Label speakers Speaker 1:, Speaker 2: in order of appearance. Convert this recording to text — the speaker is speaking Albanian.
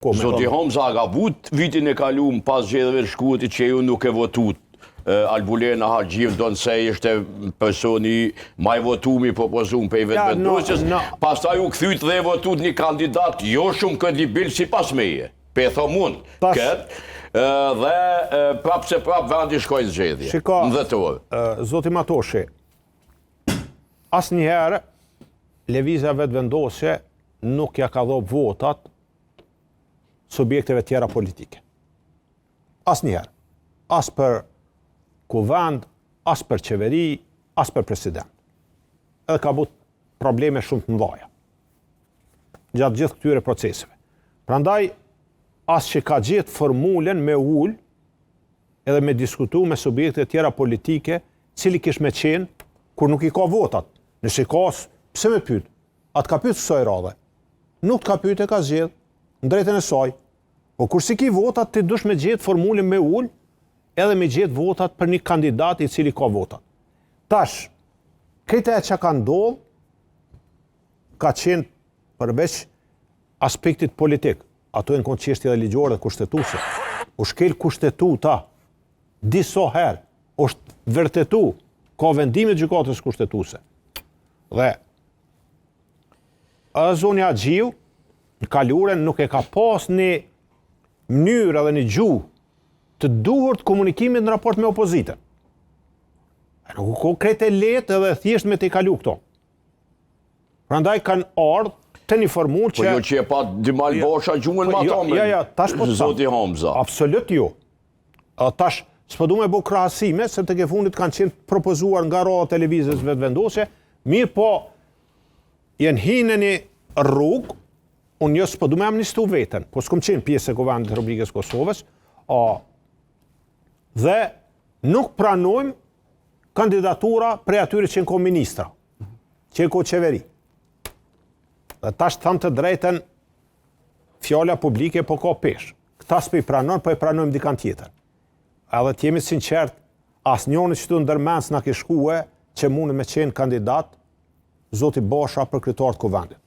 Speaker 1: Zoti Homza ka vut vitin e kaluar pas zgjedhjeve të Shkutit që ju nuk e votut. Albulena Haxhiu do të se ishte personi më i votuar propozum për vendosjes. Pastaj u kthyt dhe votut një kandidat jo shumë kredibil sipas meje. Pe them unë. Dhe prapse vendi shkoi në zgjedhje.
Speaker 2: Shiko,
Speaker 1: në 10 orë.
Speaker 2: Zoti Matoshi, asnjëherë lëvizja vetëvendosje nuk ja ka dhënë votat subjekteve tjera politike. Asnjëherë. As për kuvend, as për qeveri, as për president. Edhe ka but probleme shumë të mëdha gjatë gjithë këtyre proceseve. Prandaj, as që ka gjetë formulen me ullë edhe me diskutu me subjekte tjera politike, cili kish me qenë kur nuk i ka votat. Nëse ka, pse me pyet? Atë ka pyet kësaj radhe. Nuk ka pyet e ka zgjedh në drejtën e saj. Po kur si ki votat, ti dush me gjetë formulin me ullë edhe me gjetë votat për një kandidat i cili ka votat. Tash, këta e që ka ndodhë, ka qenë përveç aspektit politik, ato e në konë qështje dhe ligjore dhe kushtetuse. U shkel kushtetuta, diso herë, është vërtetu, ka vendime gjykatës kustetuse. Dhe, Zoni Haxhiu, në kaluren nuk e ka pas një mënyrë edhe një gjuhë të duhur të komunikimit në raport me opozitën. Nuk ka krejt e letë edhe thjesht me të i kalu këto. Prandaj kanë ardhë të një formulë që...
Speaker 1: Po jo që e pa Dimal Basha gjumën ma tomë,
Speaker 2: tash po
Speaker 1: Zoti Homza.
Speaker 2: Absolut jo. Tash, s'po du me bo krahasime, se të ke fundit kanë qenë propozuar nga rrota televizës vetëvendosje, mirë po jenë hinë një rrugë, unë jo s'po du me amnistu veten, po s'kom qenë pjesë e Kuvendit të Republikës Kosovës, dhe nuk pranojmë kandidatura prej atyre që në ko ministra, që në ko qeveri. Dhe tash thamë të drejten, fjalla publike po ka pesh. Këta s'pe i pranojmë, po i pranojmë dikan tjetër. Edhe t'jemi sinqert, as njoni që të ndërmens në kishkue që mune me qenë kandidat Zoti Basha për kryetar të Kuvendit.